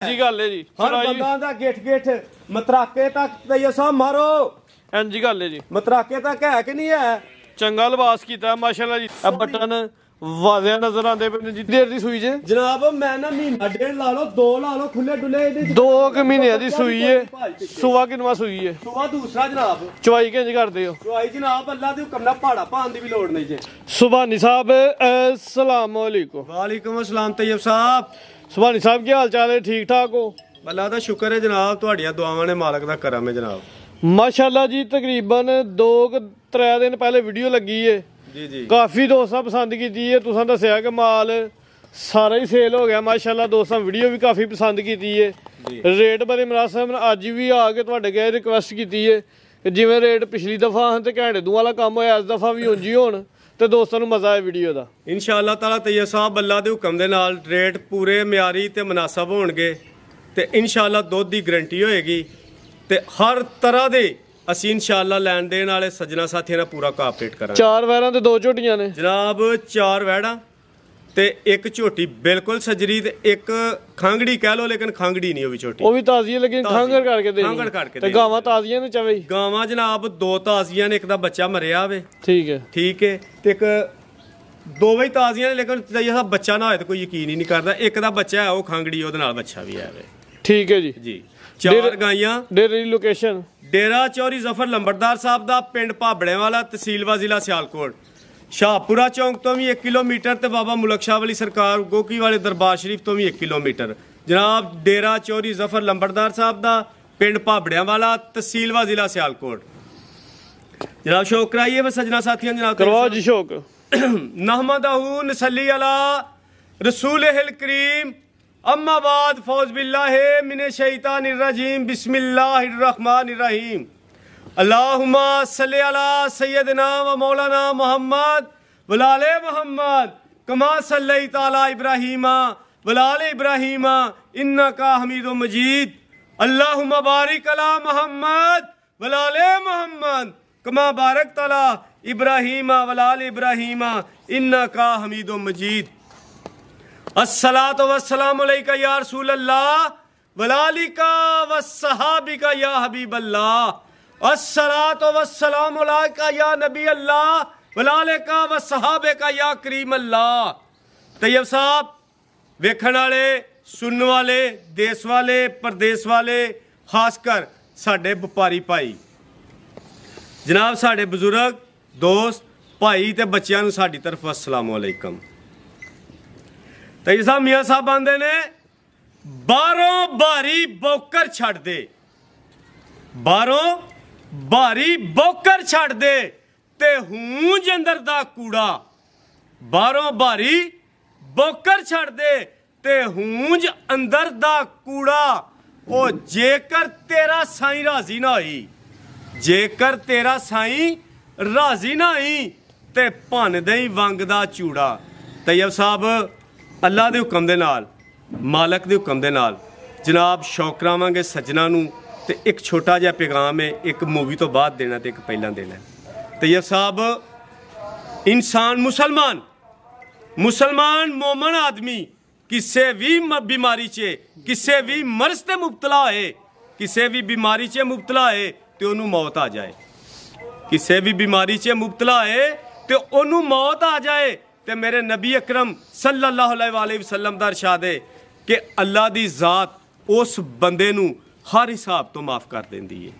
ਜੀ ਗੱਲ ਹੈ ਜੀ ਹਰ ਬੰਦਾ ਦਾ ਗਿੱਠ ਮਤਰਾਕੇ ਤੱਕ ਤਈਆ ਸਾਹਿਬ ਮਾਰੋ ਇੰਜੀ ਗੱਲ ਹੈ ਜੀ ਮਤਰਾਕੇ ਤੱਕ ਹੈ ਕਿ ਨਹੀਂ ਹੈ ਚੰਗਾ ਲਿਬਾਸ ਕੀਤਾ ਮਾਸ਼ਾਅੱਲਾ ਜੀ ਇਹ ਬਟਨ ਵਾਜ਼ਿਆ ਨਜ਼ਰ ਆਉਂਦੇ ਪਏ ਨੇ ਜੀ ਦੇਰ ਦੀ ਸੂਈ ਜੇ ਜਨਾਬ ਮੈਂ ਨਾ ਮਹੀਨਾ ਡੇਢ ਲਾ ਲਓ 2 ਲਾ ਲਓ ਖੁੱਲੇ ਡੁੱਲੇ ਇਹਦੇ 2 ਮਹੀਨਿਆਂ ਦੀ ਸੂਈ ਏ ਸੁਆ ਕਿਨਵਾ ਸੂਈ ਏ ਸੁਆ ਦੂਸਰਾ ਜਨਾਬ ਚਵਾਈ ਕਿੰਜ ਕਰਦੇ ਹੋ ਚਵਾਈ ਜਨਾਬ ਅੱਲਾ ਦੇ ਹੁਕਮ ਨਾਲ ਪਹਾੜਾ ਪਾਣ ਦੀ ਵੀ ਲੋੜ ਨਹੀਂ ਜੇ ਸੁਭਾਨੀ ਸਾਹਿਬ अस्सलाम वालेकुम ਵਾਲੇਕੁਮ ਅਸਲਾਮ ਤੈयब ਸਾਹਿਬ ਸੁਭਾਨੀ ਸਾਹਿਬ ਕੀ ਹਾਲ ਚਾਲ ਹੈ ਠੀਕ ਠਾਕ ਹੋ ਅੱਲਾ ਦਾ ਸ਼ੁਕਰ ਹੈ ਜਨਾਬ ਤੁਹਾਡੀਆਂ ਦੁਆਵਾਂ ਨੇ ਮਾਲਕ ਦਾ ਕਰਮ ਹੈ ਜਨਾਬ ਮਾਸ਼ਾਅੱਲਾ ਜੀ ਤਕਰੀਬਨ 2-3 ਦਿਨ ਪਹਿਲੇ ਵੀਡੀਓ ਲੱਗੀ ਏ ਜੀ ਕਾਫੀ ਦੋਸਤਾਂ ਪਸੰਦ ਕੀਤੀ ਏ ਤੁਸੀਂ ਦੱਸਿਆ ਕਿ ਮਾਲ ਸਾਰਾ ਹੀ ਸੇਲ ਹੋ ਗਿਆ ਮਾਸ਼ਾਅੱਲਾ ਦੋਸਤਾਂ ਵੀਡੀਓ ਵੀ ਕਾਫੀ ਪਸੰਦ ਕੀਤੀ ਏ ਰੇਟ ਬਾਰੇ ਮਰਾਸਮ ਅੱਜ ਵੀ ਆ ਕੇ ਤੁਹਾਡੇ ਗਏ ਰਿਕਵੈਸਟ ਕੀਤੀ ਏ ਜਿਵੇਂ ਰੇਟ ਪਿਛਲੀ ਦਫਾ ਤੇ ਘੈਂਟੇ ਦੂ ਵਾਲਾ ਕੰਮ ਹੋਇਆ ਇਸ ਦਫਾ ਵੀ ਉਂਝ ਹੀ ਹੋਣ ਤੇ ਦੋਸਤਾਂ ਨੂੰ ਮਜ਼ਾ ਆਏ ਵੀਡੀਓ ਦਾ ਇਨਸ਼ਾਅੱਲਾ ਤਾਲਾ ਤैयब ਸਾਹਿਬ ਅੱਲਾ ਦੇ ਹੁਕਮ ਦੇ ਨਾਲ ਰੇਟ ਪੂਰੇ ਮਿਆਰੀ ਤੇ ਮੁਨਾਸਬ ਹੋਣਗੇ ਤੇ ਇਨਸ਼ਾਅੱਲਾ ਦੁੱਧ ਦੀ ਗਾਰੰਟੀ ਹੋਏਗੀ ਤੇ ਹਰ ਤਰ੍ਹਾਂ ਦੇ ਅਸੀਂ ਇਨਸ਼ਾਅੱਲਾ ਲੈਣ ਦੇਣ ਵਾਲੇ ਸੱਜਣਾ ਸਾਥੀਆਂ ਨਾਲ ਪੂਰਾ ਕੋਆਪਰੇਟ ਕਰਾਂਗੇ 4 ਵੈਰਾਂ ਤੇ 2 ਝੋਟੀਆਂ ਨੇ ਜਨਾਬ 4 ਵੈੜਾਂ ਤੇ 1 ਝੋਟੀ ਬਿਲਕੁਲ ਸਜਰੀ ਤੇ 1 ਖਾਂਗੜੀ ਕਹਿ ਲੋ ਲੇਕਿਨ ਖਾਂਗੜੀ ਨਹੀਂ ਉਹ ਵੀ ਝੋਟੀ ਉਹ ਵੀ ਤਾਜ਼ੀ ਹੈ ਲੇਕਿਨ ਖਾਂਗਰ ਕਰਕੇ ਦੇ ਖਾਂਗੜ ਕਰਕੇ ਤੇ ਗਾਵਾਂ ਤਾਜ਼ੀਆਂ ਨੇ ਚਵੇ ਗਾਵਾਂ ਜਨਾਬ 2 ਤਾਜ਼ੀਆਂ ਨੇ ਇੱਕ ਦਾ ਬੱਚਾ ਮਰਿਆ ਵੇ ਠੀਕ ਹੈ ਤੇ ਇੱਕ ਦੋਵੇਂ ਤਾਜ਼ੀਆਂ ਨੇ ਲੇਕਿਨ ਤਈਆ ਬੱਚਾ ਨਾ ਹੋਏ ਤਾਂ ਕੋਈ ਯਕੀਨ ਹੀ ਨਹੀਂ ਕਰਦਾ ਇੱਕ ਦਾ ਬੱਚਾ ਹੈ ਉਹ ਖਾਂਗੜੀ ਉਹਦੇ ਨਾਲ ਬੱਚਾ ਵੀ ਹੈ ਵੇ ਠੀਕ ਹੈ ਜੀ 4 ਗਾਈਆਂ ਡੇਰੇ ਦੀ ਲੋਕੇਸ਼ਨ ਡੇਰਾ ਚੌਰੀ ਜ਼ਫਰ ਲੰਬੜਦਾਰ ਸਾਹਿਬ ਦਾ ਪਿੰਡ ਭਾਬੜਿਆਂ ਵਾਲਾ ਤਹਿਸੀਲ ਵਾ ਜ਼ਿਲ੍ਹਾ ਸਿਆਲਕੋਟ ਸ਼ਾਹਪੁਰਾ ਚੌਂਕ ਤੋਂ ਵੀ 1 ਕਿਲੋਮੀਟਰ ਤੇ ਬਾਬਾ ਮੁਲਕ ਸ਼ਾਹ ਵਾਲੀ ਸਰਕਾਰ ਗੋਕੀ ਵਾਲੇ ਦਰਬਾਰ ਸ਼ਰੀਫ ਤੋਂ ਵੀ 1 ਕਿਲੋਮੀਟਰ ਜਨਾਬ ਡੇਰਾ ਚੌਰੀ ਜ਼ਫਰ ਲੰਬੜਦਾਰ ਸਾਹਿਬ ਦਾ ਪਿੰਡ ਭਾਬੜਿਆਂ ਵਾਲਾ ਤਹਿਸੀਲ ਵਾ ਜ਼ਿਲ੍ਹਾ ਸਿਆਲਕੋਟ ਜਨਾਬ ਸ਼ੌਕ ਕਰਾਈਏ ਵੇ ਸਜਣਾ ਸਾਥੀਆਂ ਜਨਾਬ ਕਰਵਾਓ ਜੀ ਸ਼ੌਕ ਨਹਮਦਹੂ ਨਸੱਲੀ ਅਲਾ रसूलिल करीम अम्मा बाद फौज बिल्लाहि मिनश शैतानिर रजीम बिस्मिल्लाहिर रहमानिर रहीम अल्लाहुम्मा सल्लि अला सय्यदिना व मौलाना मुहम्मद व आले मुहम्मद कमा सल्लैता अला इब्राहीम व आले इब्राहीम इन्नका हमीदुम मजीद अल्लाहुम्मा बारिक अला मुहम्मद व आले मुहम्मद कमा बारकता अला इब्राहीम व आले इब्राहीम इन्नका हमीदुम मजीद अस्सलातु वस्सलामु अलैका या रसूल अल्लाह वलालिका वस्सहाबिका या हबीब अल्लाह अस्सलातु वस्सलामु अलैका या नबी अल्लाह वलालिका वस्सहाबिका या करीम अल्लाह तैयब साहब वेखण वाले सुनने वाले देश वाले प्रदेश वाले खासकर साडे व्यापारी भाई जनाब साडे बुजुर्ग दोस्त भाई ते बच्चों नूं साडी तरफ अस्सलामु अलैकुम तैयब साहब मियाँ साहब आंदे ने बारों भारी बौकर छड़ दे बारों भारी बौकर छड़ दे ते हूंज अंदर दा कूड़ा बारों भारी बौकर छड़ दे ते हूंज अंदर दा कूड़ा ओ जेकर तेरा साईं राजी ना होई जेकर तेरा साईं राजी ना होई ते भन दई वंग दा चूड़ा तैयब साहब अल्लाह के हुक्म दे नाल मालक के हुक्म दे नाल जनाब शौक करावांगे सज्जना नूं ते एक छोटा जिहा पैगाम है एक मूवी तो बाद देना ते एक पहला देना तैयब साहब इंसान मुसलमान मोमन आदमी किसी भी बीमारी च किसी भी मर्ज ते मुबतला होए किसी भी बीमारी च मुबतला होए तो उन्होंने मौत आ जाए किसी भी बीमारी च मुबतला होए तो उन्होंने मौत आ जाए ते मेरे नबी अकरम सल्लल्लाहु अलैहि वसल्लम दा इरशाद है कि अल्लाह दी ज़ात उस बंदे नूं हर हिसाब तो माफ़ कर देंदी है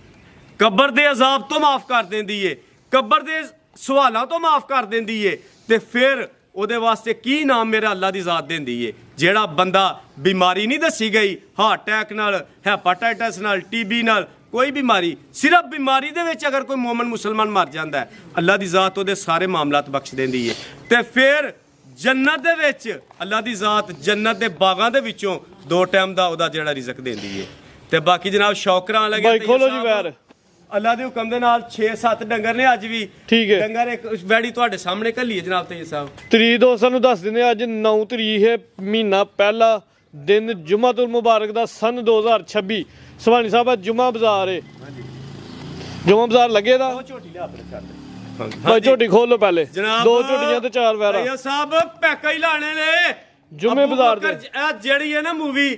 कब्र दे अजाब तो माफ़ कर देंदी है कब्र दे सवालों तो माफ़ कर देंदी है ते फिर ਉਹਦੇ ਵਾਸਤੇ ਕੀ ਨਾਮ ਮੇਰਾ ਅੱਲਾ ਦੀ ਜ਼ਾਤ ਦਿੰਦੀ ਏ ਜਿਹੜਾ ਬੰਦਾ ਬਿਮਾਰੀ ਨਹੀਂ ਦੱਸੀ ਗਈ ਹਾਰਟ ਅਟੈਕ ਨਾਲ ਹੈਪਾਟਾਈਟਸ ਨਾਲ ਟੀਬੀ ਨਾਲ ਕੋਈ ਬਿਮਾਰੀ ਸਿਰਫ ਬਿਮਾਰੀ ਦੇ ਵਿੱਚ ਅਗਰ ਕੋਈ ਮੂਮਨ ਮੁਸਲਮਾਨ ਮਰ ਜਾਂਦਾ ਹੈ ਅੱਲਾ ਦੀ ਜ਼ਾਤ ਉਹਦੇ ਸਾਰੇ ਮਾਮਲਾਤ ਬਖਸ਼ ਦਿੰਦੀ ਏ ਤੇ ਫਿਰ ਜੰਨਤ ਦੇ ਵਿੱਚ ਅੱਲਾ ਦੀ ਜ਼ਾਤ ਜੰਨਤ ਦੇ ਬਾਗਾਂ ਦੇ ਵਿੱਚੋਂ 2 ਟਾਈਮ ਦਾ ਉਹਦਾ ਜਿਹੜਾ ਰਿਜ਼ਕ ਦਿੰਦੀ ਏ ਤੇ ਬਾਕੀ ਜਨਾਬ ਸ਼ੌਕ ਕਰਾਂ ਲੱਗੇ ਬਾਈ ਖੋਲੋ ਜੀ ਵੈਰ ਅੱਲਾ ਦੇ ਹੁਕਮ ਦੇ ਨਾਲ 6-7 ਡੰਗਰ ਨੇ ਅੱਜ ਵੀ ਠੀਕ ਹੈ ਡੰਗਰ ਇੱਕ ਵੈੜੀ ਤੁਹਾਡੇ ਸਾਹਮਣੇ ਘੱਲੀ ਹੈ ਜਨਾਬ ਤੈयब ਸਾਹਿਬ ਤਰੀਕ ਦੋਸਤਾਂ ਨੂੰ ਦੱਸ ਦਿੰਦੇ ਅੱਜ 9 ਤਰੀਕ ਹੈ ਮਹੀਨਾ ਪਹਿਲਾ ਦਿਨ ਜੁਮਾਤੁਲ ਮੁਬਾਰਕ ਦਾ ਸਨ 2026 ਸੁਭਾਨੀ ਸਾਹਿਬ ਜੁਮਾ ਬਾਜ਼ਾਰ ਹੈ ਜੁਮਾ ਬਾਜ਼ਾਰ ਲੱਗੇ ਦਾ ਝੋਟੀ ਲਿਆ ਆਪਣੇ ਛੱਡ ਭਾਈ ਝੋਟੀ ਖੋਲ ਲੋ ਪਹਿਲੇ ਜਨਾਬ 2 ਝੋਟੀਆਂ ਤੇ 4 ਵੈਰਾ ਤੈयब ਸਾਹਿਬ ਪੈਕਾ ਹੀ ਲਾਣੇ ਨੇ ਜੁਮੇ ਬਾਜ਼ਾਰ ਦੇ ਇਹ ਜਿਹੜੀ ਹੈ ਨਾ ਮੂਵੀ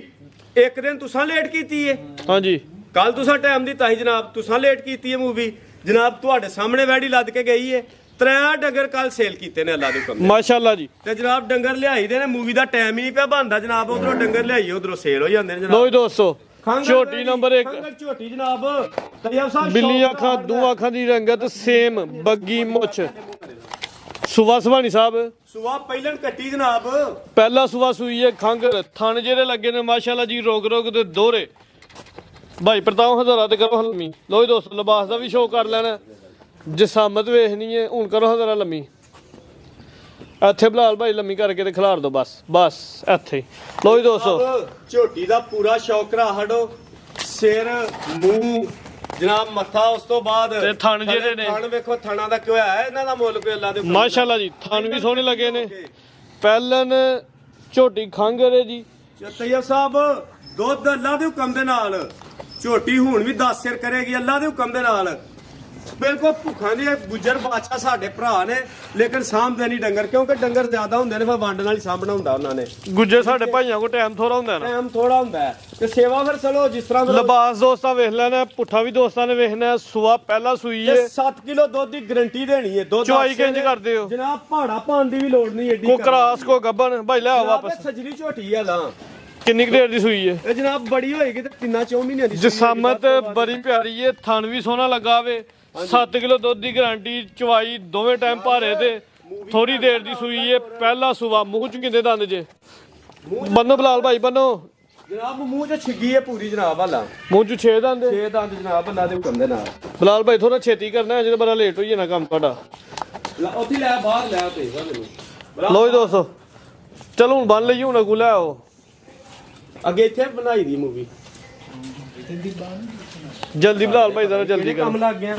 ਇੱਕ ਦਿਨ ਤੁਸੀਂ ਲੇਟ ਕੀਤੀ ਏ, ਹਾਂਜੀ ਕੱਲ ਤੁਸੀਂ ਟਾਈਮ ਦਿੱਤਾ ਸੀ ਜਨਾਬ, ਤੁਸੀਂ ਲੇਟ ਕੀਤੀ ਏ ਮੂਵੀ ਜਨਾਬ। ਤੁਹਾਡੇ ਸਾਹਮਣੇ ਵੈੜੀ ਲੱਦ ਕੇ ਗਈ ਏ। 3 ਡੰਗਰ ਕੱਲ ਸੇਲ ਕੀਤੇ ਨੇ ਅੱਲਾ ਦੇ ਹੁਕਮ ਨਾਲ। ਮਾਸ਼ਾਅੱਲਾ ਜੀ। ਤੇ ਜਨਾਬ ਡੰਗਰ ਲਿਆਈ ਦੇ ਨੇ, ਮੂਵੀ ਦਾ ਟਾਈਮ ਹੀ ਨਹੀਂ ਪਿਆ ਬਣਦਾ ਜਨਾਬ। ਉਧਰੋਂ ਡੰਗਰ ਲਿਆਈਏ, ਉਧਰੋਂ ਸੇਲ ਹੋ ਜਾਂਦੇ ਨੇ ਜਨਾਬ। ਲੋ ਜੀ ਦੋਸਤੋ, ਝੋਟੀ ਨੰਬਰ 1, ਖੰਗਰ ਝੋਟੀ ਜਨਾਬ। ਤੈਯਬ ਸਾਹਿਬ ਬਿੱਲੀ ਅੱਖਾਂ, ਦੋ ਅੱਖਾਂ ਦੀ ਰੰਗਤ ਸੇਮ, ਬੱਗੀ ਮੁੱਛ, ਸੁਵਾ ਸੁਹਾਣੀ ਸਾਹਿਬ ਸੁਆ ਪਹਿਲਣ ਕੱਟੀ ਜਨਾਬ। ਪਹਿਲਾ ਸੁਵਾ ਸੂਈ ਹੈ। ਖੰਗਰ ਥਣ ਜਿਹੜੇ ਲੱਗੇ ਨੇ ਮਾਸ਼ਾਅੱਲਾ ਜੀ, ਰੋਗ ਰੋਗ ਦੇ ਦੋਹਰੇ। ਭਾਈ ਪ੍ਰਤਾਪ ਹਜ਼ਾਰਾ ਤੇ ਕਰੋ ਹਲਮੀ। ਲੋ ਜੀ ਦੋਸਤੋ, ਲਿਬਾਸ ਦਾ ਵੀ ਸ਼ੋਅ ਕਰ ਲੈਣਾ, ਜਸਾਮਤ ਵੇਖਣੀ ਹੈ। ਹੁਣ ਕਰੋ ਹਜ਼ਾਰਾ ਲੰਮੀ, ਇੱਥੇ ਬਲਾਲ ਭਾਈ ਲੰਮੀ ਕਰਕੇ ਤੇ ਖਿਲਾਰ ਦੋ, ਬਸ ਬਸ ਇੱਥੇ। ਲੋ ਜੀ ਦੋਸਤੋ, ਝੋਟੀ ਦਾ ਪੂਰਾ ਸ਼ੌਕ ਰਾ ਹਟੋ। ਸਿਰ, ਮੂੰਹ ਜਨਾਬ, ਮੱਥਾ, ਉਸ ਤੋਂ ਬਾਅਦ ਤੇ ਥਣ ਜਿਹੜੇ ਨੇ, ਥਣ ਵੇਖੋ, ਥਣਾ ਦਾ ਕਿਉਂ ਹੈ ਇਹਨਾਂ ਦਾ ਮੁੱਲ ਕੋਈ ਅੱਲਾ ਦੇ ਹੁਕਮ ਨਾਲ। ਮਾਸ਼ਾਅੱਲਾ ਜੀ, ਥਣ ਵੀ ਸੋਹਣੇ ਲੱਗੇ ਨੇ। ਪਹਿਲਨ ਝੋਟੀ ਖੰਗਰ ਹੈ ਜੀ। ਤੈਯਬ ਸਾਹਿਬ ਦੁੱਧ ਅੱਲਾ ਦੇ ਹੁਕਮ ਦੇ ਨਾਲ, ਝੋਟੀ ਹੁਣ ਵੀ 10 ਸਿਰ ਕਰੇਗੀ ਅੱਲਾ ਦੇ ਹੁਕਮ ਦੇ ਨਾਲ। ਬਿਲਕੁਲ ਭੁੱਖਾਂ ਦੀ ਗੁੱਜਰ ਬਾਦਸ਼ਾਹ ਸਾਡੇ ਭਰਾ ਨੇ, ਲੇਕਿਨ ਸਾਂਭਦੇ ਨਹੀਂ ਡੰਗਰ, ਕਿਉਂਕਿ ਡੰਗਰ ਜ਼ਿਆਦਾ ਹੁੰਦੇ ਨੇ, ਫਿਰ ਵੰਡ ਨਾਲ ਹੀ ਸਾਂਭਣਾ ਹੁੰਦਾ ਉਹਨਾਂ ਨੇ। ਗੁੱਜੇ ਸਾਡੇ ਭਾਈਆਂ ਕੋਲ ਟਾਈਮ ਥੋੜਾ ਹੁੰਦਾ ਨਾ, ਟਾਈਮ ਥੋੜਾ ਹੁੰਦਾ ਹੈ ਤੇ ਸੇਵਾ ਫਿਰ ਚਲੋ ਜਿਸ ਤਰ੍ਹਾਂ ਲਿਬਾਸ ਦੋਸਤਾਂ ਵੇਖ ਲੈਣਾ, ਪੁੱਠਾ ਵੀ ਦੋਸਤਾਂ ਨੇ ਵੇਖਣਾ। ਸੁਆ ਪਹਿਲਾ ਸੂਈ ਹੈ। 7 ਕਿਲੋ ਦੁੱਧ ਦੀ ਗਾਰੰਟੀ ਦੇਣੀ ਹੈ। ਦੁੱਧ ਚੁਆਈ ਕਿੰਜ ਕਰਦੇ ਹੋ ਜਨਾਬ? ਪਹਾੜਾ ਪਾਉਣ ਦੀ ਵੀ ਲੋੜ ਨਹੀਂ ਏਡੀ। ਕੋ ਕਰਾਸ ਕੋ ਗੱਬਨ ਭਾਈ ਲੈ ਆਓ ਵਾਪਸ। ਸਜਰੀ ਝੋਟੀ ਆ ਲਾਂ। ਕਿੰਨੀ ਕੁ ਦੇਰ ਦੀ ਸੂਈ ਹੈ? ਇਹ ਜਨਾਬ ਬੜੀ ਹੋਏਗੀ ਤੇ 3-4 ਮਹੀਨਿਆਂ ਦੀ। ਜਸਾਮਤ ਬੜੀ ਪਿਆਰੀ ਹੈ, ਥਣ ਵੀ ਸੋਹਣਾ ਲੱਗਾ ਵੇ। 7 ਕਿਲੋ ਦੁੱਧ ਦੀ ਗਾਰੰਟੀ, ਚੁਆਈ ਦੋਵੇਂ ਟਾਈਮ ਭਾਰੇ ਤੇ ਥੋੜੀ ਦੇਰ ਦੀ ਸੂਈ ਹੈ। ਪਹਿਲਾ ਸੁਵਾ। ਮੂੰਹ ਚ ਕਿੰਨੇ ਦੰਦ ਜੇ? ਬੰਨੋ ਬਲਾਲ ਭਾਈ, ਬੰਨੋ। ਜਨਾਬ ਮੂੰਹ 'ਚ ਛਿੱਗੀ ਹੈ ਪੂਰੀ ਜਨਾਬ। ਹਾਲਾ ਮੂੰਹ ਚ 6 ਦੰਦ। 6 ਦੰਦ ਜਨਾਬ ਅੱਲਾ ਦੇ ਹੁਕਮ ਦੇ ਨਾਲ। ਬਲਾਲ ਭਾਈ ਥੋੜਾ ਛੇਤੀ ਕਰਨਾ ਹੈ, ਜਦੋਂ ਬੜਾ ਲੇਟ ਹੋਈ ਜਾਣਾ ਕੰਮ ਤੁਹਾਡਾ। ਉੱਥੇ ਲੈ ਬਾਹਰ ਲੈ ਭੇਜਦਾ ਮੈਨੂੰ। ਲੋ ਜੀ ਦੋਸਤੋ, ਚਲੋ ਹੁਣ ਬੰਨ ਲਈਏ, ਹੁਣ ਅਗੂ ਲੈ ਆਓ। ਅੱਗੇ ਇੱਥੇ ਬਣਾਈ ਦੀ ਮੂਵੀ। ਜਲਦੀ ਬਲਾਲ ਭਾਈ ਜ਼ਰਾ ਜਲਦੀ ਕੰਮ ਕਰੋ। ਲੱਗ ਗਿਆ।